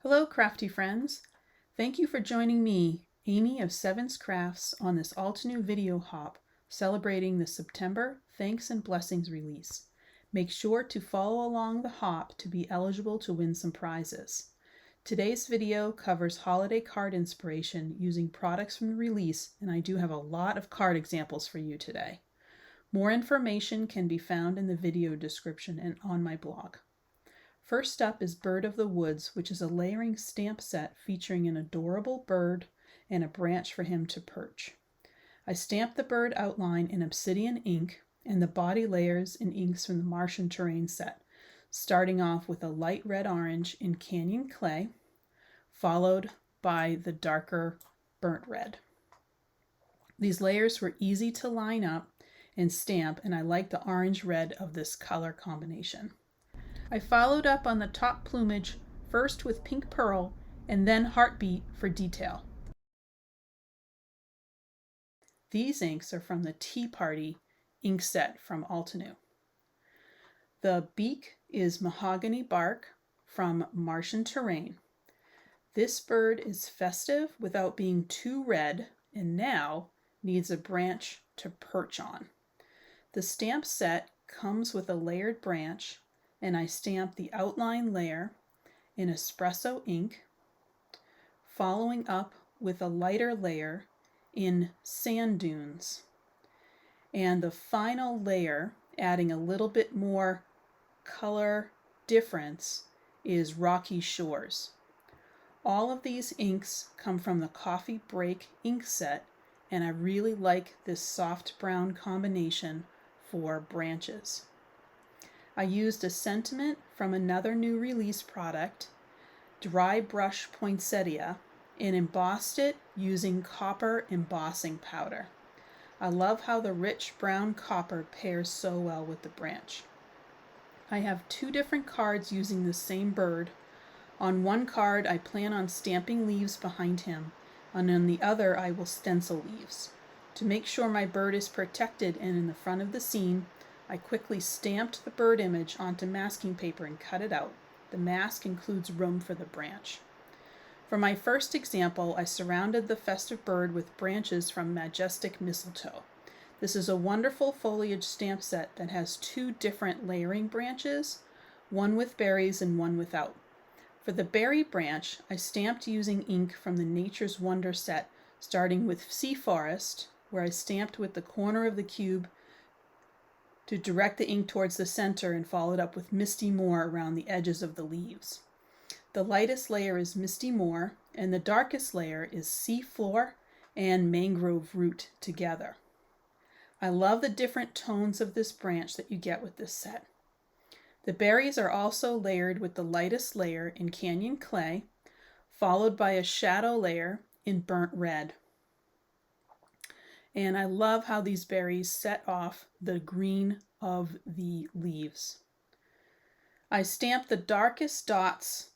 Hello, crafty friends. Thank you for joining me, Amy of Sevens Crafts, on this Altenew Video Hop celebrating the September Thanks and Blessings release. Make sure to follow along the hop to be eligible to win some prizes. Today's video covers holiday card inspiration using products from the release, and I do have a lot of card examples for you today. More information can be found in the video description and on my blog. First up is Bird of the Woods, which is a layering stamp set featuring an adorable bird and a branch for him to perch. I stamped the bird outline in Obsidian Ink and the body layers in inks from the Martian Terrain set, starting off with a light red-orange in Canyon Clay, followed by the darker burnt red. These layers were easy to line up and stamp, and I like the orange-red of this color combination. I followed up on the top plumage first with pink pearl and then heartbeat for detail. These inks are from the Tea Party ink set from Altenew. The beak is Mahogany Bark from Martian Terrain. This bird is festive without being too red and now needs a branch to perch on. The stamp set comes with a layered branch, and I stamp the outline layer in Espresso Ink, following up with a lighter layer in Sand Dunes, and the final layer, adding a little bit more color difference, is Rocky Shores. All of these inks come from the Coffee Break ink set, and I really like this soft brown combination for branches. I used a sentiment from another new release product, Dry Brush Poinsettia, and embossed it using copper embossing powder. I love how the rich brown copper pairs so well with the branch. I have two different cards using the same bird. On one card I plan on stamping leaves behind him, and on the other I will stencil leaves. To make sure my bird is protected and in the front of the scene, I quickly stamped the bird image onto masking paper and cut it out. The mask includes room for the branch. For my first example, I surrounded the festive bird with branches from Majestic Mistletoe. This is a wonderful foliage stamp set that has two different layering branches, one with berries and one without. For the berry branch, I stamped using ink from the Nature's Wonder set, starting with Sea Forest, where I stamped with the corner of the cube to direct the ink towards the center and followed up with Misty Moor around the edges of the leaves. The lightest layer is Misty Moor, and the darkest layer is Sea Floor and Mangrove Root together. I love the different tones of this branch that you get with this set. The berries are also layered with the lightest layer in Canyon Clay, followed by a shadow layer in Burnt Red. And I love how these berries set off the green of the leaves. I stamped the darkest dots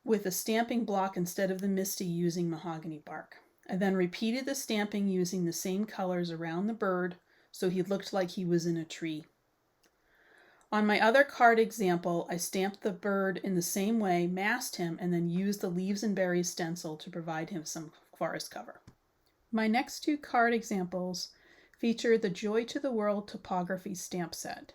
with a stamping block instead of the Misty using mahogany bark. I then repeated the stamping using the same colors around the bird so he looked like he was in a tree. On my other card example, I stamped the bird in the same way, masked him, and then used the leaves and berries stencil to provide him some forest cover. My next two card examples feature the Joy to the World Topography stamp set.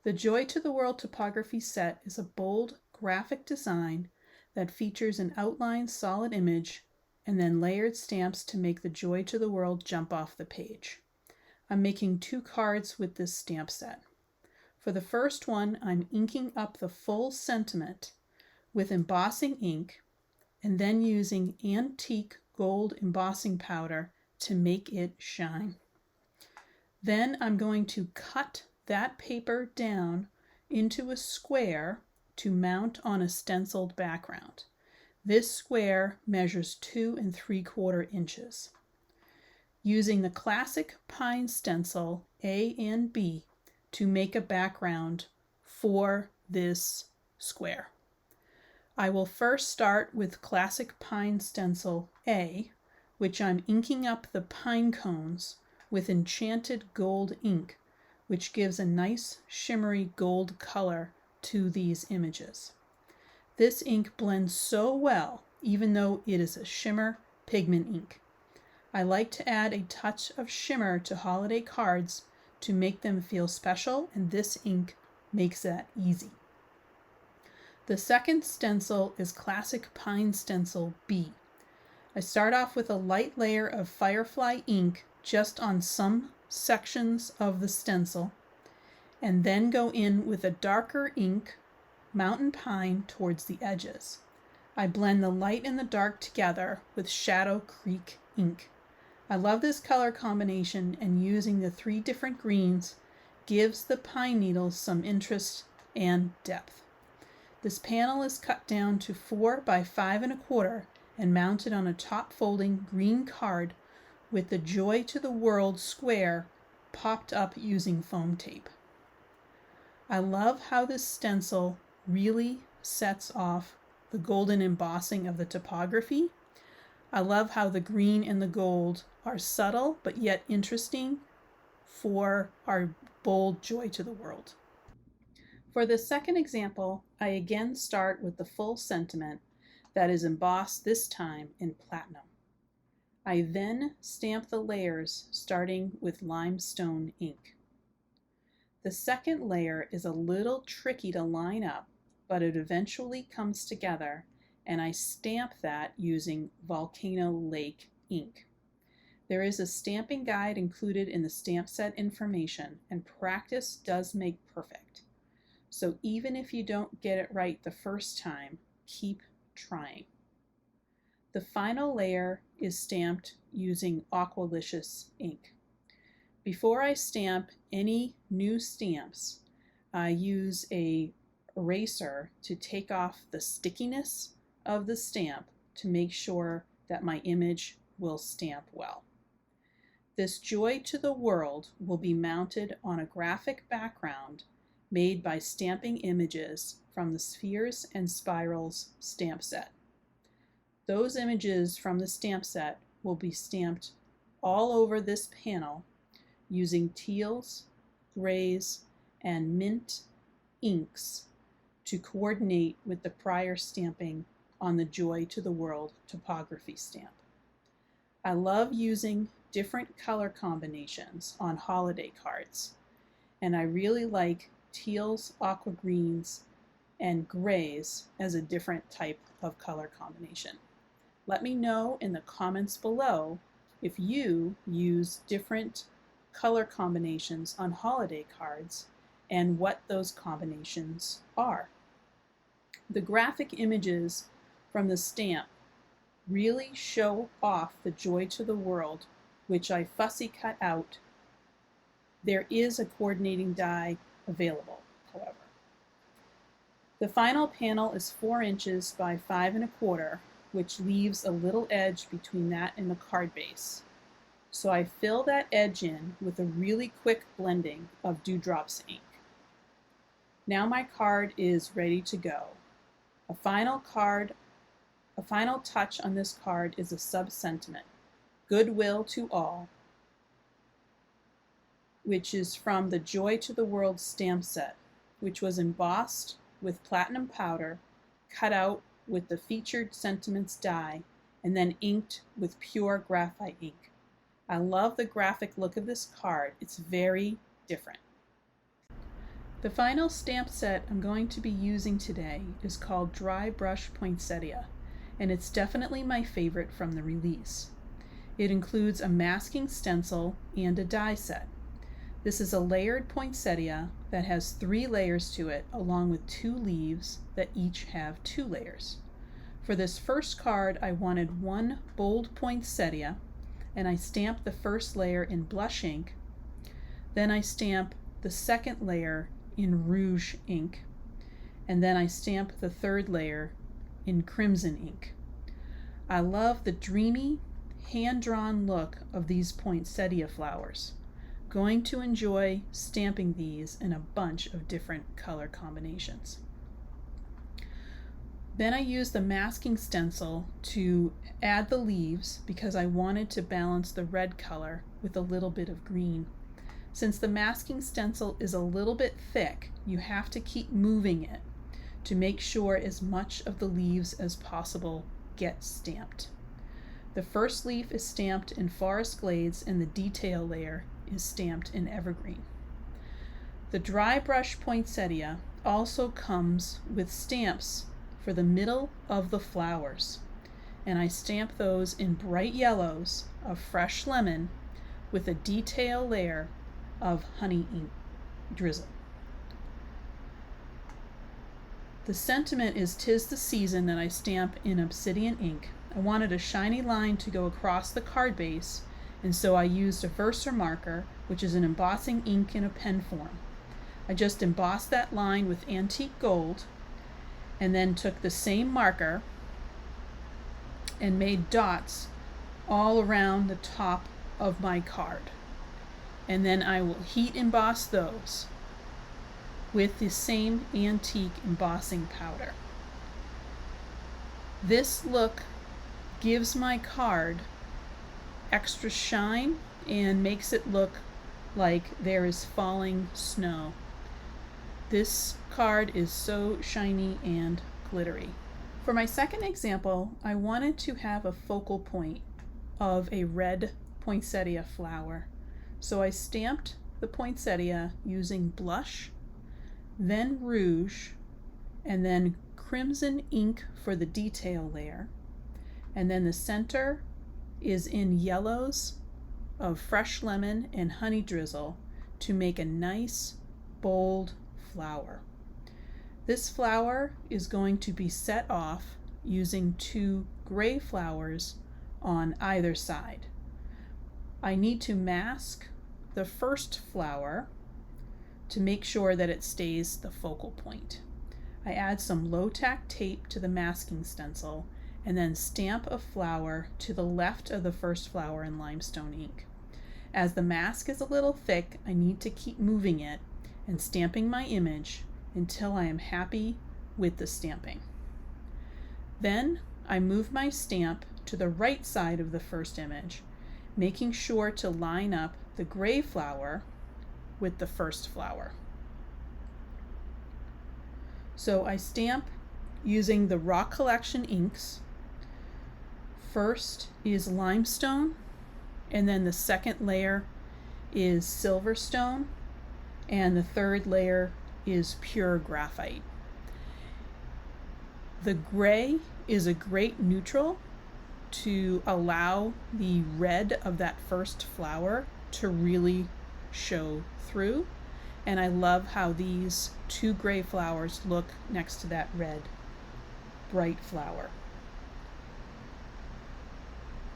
The Joy to the World Topography set is a bold graphic design that features an outlined solid image and then layered stamps to make the Joy to the World jump off the page. I'm making two cards with this stamp set. For the first one, I'm inking up the full sentiment with embossing ink and then using antique gold embossing powder to make it shine. Then I'm going to cut that paper down into a square to mount on a stenciled background. This square measures 2 3/4 inches. Using the classic pine stencil A and B to make a background for this square. I will first start with classic pine stencil A, which I'm inking up the pine cones with Enchanted Gold Ink, which gives a nice shimmery gold color to these images. This ink blends so well, even though it is a shimmer pigment ink. I like to add a touch of shimmer to holiday cards to make them feel special, and this ink makes that easy. The second stencil is Classic Pine Stencil B. I start off with a light layer of FireFly ink just on some sections of the stencil, and then go in with a darker ink, Mountain Pine, towards the edges. I blend the light and the dark together with Shadow Creek ink. I love this color combination, and using the 3 different greens gives the pine needles some interest and depth. This panel is cut down to 4 by 5 1/4 and mounted on a top folding green card with the Joy to the World square popped up using foam tape. I love how this stencil really sets off the golden embossing of the typography. I love how the green and the gold are subtle but yet interesting for our bold Joy to the World. For the second example, I again start with the full sentiment that is embossed this time in platinum. I then stamp the layers starting with Limestone Ink. The second layer is a little tricky to line up, but it eventually comes together, and I stamp that using Volcano Lake Ink. There is a stamping guide included in the stamp set information, and practice does make perfect. So even if you don't get it right the first time, keep trying. The final layer is stamped using Aqualicious ink. Before I stamp any new stamps, I use an eraser to take off the stickiness of the stamp to make sure that my image will stamp well. This Joy to the World will be mounted on a graphic background made by stamping images from the Spheres and Spirals stamp set. Those images from the stamp set will be stamped all over this panel using teals, grays, and mint inks to coordinate with the prior stamping on the Joy to the World typography stamp. I love using different color combinations on holiday cards, and I really like teals, aqua greens, and grays as a different type of color combination. Let me know in the comments below if you use different color combinations on holiday cards and what those combinations are. The graphic images from the stamp really show off the Joy to the World, which I fussy cut out. There is a coordinating die available, however. The final panel is 4 inches by 5 1/4, which leaves a little edge between that and the card base. So I fill that edge in with a really quick blending of Dewdrops ink. Now my card is ready to go. A final touch on this card is a sub-sentiment, Goodwill to All, which is from the Joy to the World stamp set, which was embossed with platinum powder, cut out with the featured sentiments die, and then inked with pure graphite ink. I love the graphic look of this card. It's very different. The final stamp set I'm going to be using today is called Dry Brush Poinsettia, and it's definitely my favorite from the release. It includes a masking stencil and a die set. This is a layered poinsettia that has 3 layers to it, along with 2 leaves that each have 2 layers. For this first card, I wanted 1 bold poinsettia, and I stamped the first layer in blush ink. Then I stamp the second layer in Rouge ink, and then I stamp the third layer in crimson ink. I love the dreamy, hand-drawn look of these poinsettia flowers. Going to enjoy stamping these in a bunch of different color combinations. Then I used the masking stencil to add the leaves because I wanted to balance the red color with a little bit of green. Since the masking stencil is a little bit thick, you have to keep moving it to make sure as much of the leaves as possible get stamped. The first leaf is stamped in Forest Glades and the detail layer is stamped in Evergreen. The dry brush poinsettia also comes with stamps for the middle of the flowers, and I stamp those in bright yellows of fresh lemon with a detail layer of honey ink drizzle. The sentiment is "'Tis the season" that I stamp in Obsidian Ink. I wanted a shiny line to go across the card base, and so I used a Verser marker, which is an embossing ink in a pen form. I just embossed that line with antique gold, and then took the same marker and made dots all around the top of my card. And then I will heat emboss those with the same antique embossing powder. This look gives my card extra shine and makes it look like there is falling snow. This card is so shiny and glittery. For my second example, I wanted to have a focal point of a red poinsettia flower. So I stamped the poinsettia using blush, then rouge, and then crimson ink for the detail layer. And then the center is in yellows of fresh lemon and honey drizzle to make a nice, bold flower. This flower is going to be set off using 2 gray flowers on either side. I need to mask the first flower to make sure that it stays the focal point. I add some low-tack tape to the masking stencil and then stamp a flower to the left of the first flower in Limestone Ink. As the mask is a little thick, I need to keep moving it and stamping my image until I am happy with the stamping. Then I move my stamp to the right side of the first image, making sure to line up the gray flower with the first flower. So I stamp using the Rock Collection inks. First is limestone, and then the second layer is silverstone, and the third layer is pure graphite. The gray is a great neutral to allow the red of that first flower to really show through, and I love how these 2 gray flowers look next to that red bright flower.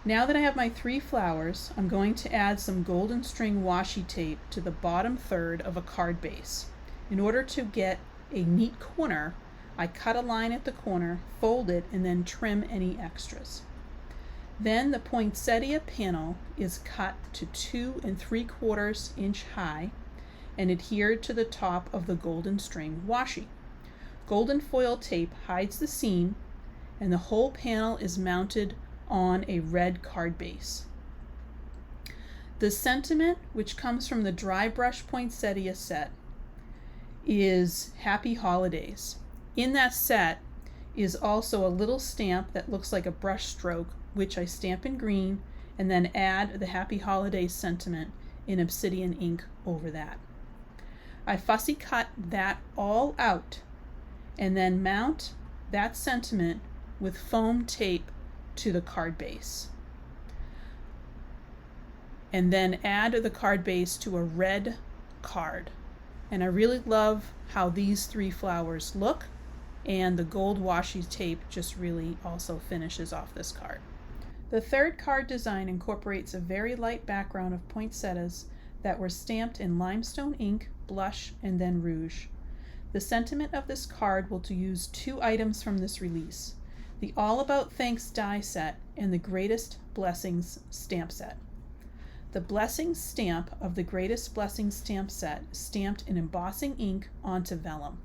Now that I have my 3 flowers, I'm going to add some golden string washi tape to the bottom third of a card base. In order to get a neat corner, I cut a line at the corner, fold it, and then trim any extras. Then the poinsettia panel is cut to 2 3/4 inch high and adhered to the top of the golden string washi. Golden foil tape hides the seam, and the whole panel is mounted on a red card base. The sentiment, which comes from the dry brush poinsettia set, is Happy Holidays. In that set is also a little stamp that looks like a brush stroke, which I stamp in green and then add the Happy Holidays sentiment in Obsidian Ink over that. I fussy cut that all out and then mount that sentiment with foam tape to the card base. And then add the card base to a red card. And I really love how these 3 flowers look, and the gold washi tape just really also finishes off this card. The third card design incorporates a very light background of poinsettias that were stamped in limestone ink, blush, and then rouge. The sentiment of this card will to use 2 items from this release: the All About Thanks die set and the Greatest Blessings stamp set. The Blessings stamp of the Greatest Blessings stamp set is stamped in embossing ink onto vellum.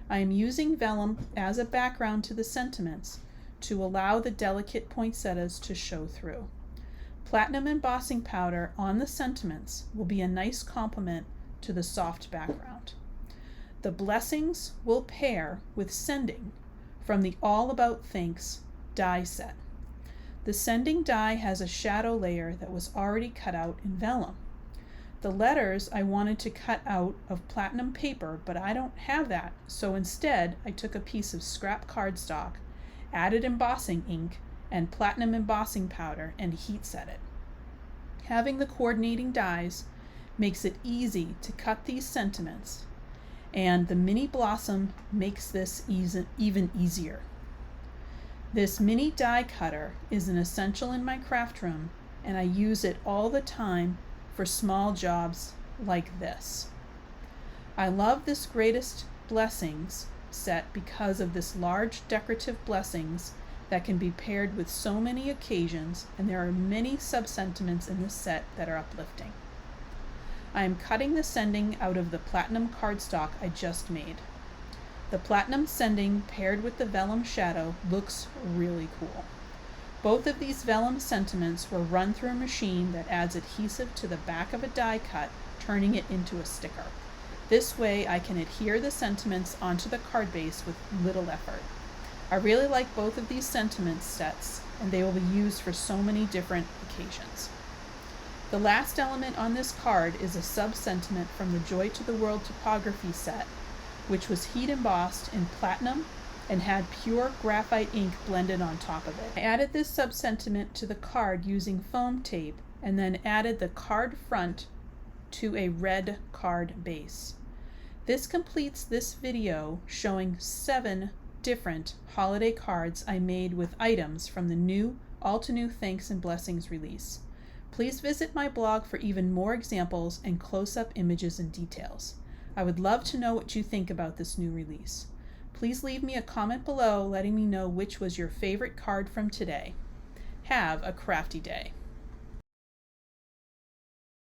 I am using vellum as a background to the sentiments to allow the delicate poinsettias to show through. Platinum embossing powder on the sentiments will be a nice complement to the soft background. The blessings will pair with sending from the All About Thanks die set. The sending die has a shadow layer that was already cut out in vellum. The letters I wanted to cut out of platinum paper, but I don't have that, so instead I took a piece of scrap cardstock, added embossing ink and platinum embossing powder, and heat set it. Having the coordinating dies makes it easy to cut these sentiments, and the mini blossom makes this even easier. This mini die cutter is an essential in my craft room, and I use it all the time for small jobs like this. I love this Greatest Blessings set because of this large decorative blessings that can be paired with so many occasions, and there are many sub-sentiments in this set that are uplifting. I am cutting the sending out of the platinum cardstock I just made. The platinum sending paired with the vellum shadow looks really cool. Both of these vellum sentiments were run through a machine that adds adhesive to the back of a die cut, turning it into a sticker. This way I can adhere the sentiments onto the card base with little effort. I really like both of these sentiment sets, and they will be used for so many different occasions. The last element on this card is a sub-sentiment from the Joy to the World Topography set, which was heat embossed in platinum and had pure graphite ink blended on top of it. I added this sub-sentiment to the card using foam tape and then added the card front to a red card base. This completes this video showing 7 different holiday cards I made with items from the new Altenew Thanks and Blessings release. Please visit my blog for even more examples and close-up images and details. I would love to know what you think about this new release. Please leave me a comment below letting me know which was your favorite card from today. Have a crafty day.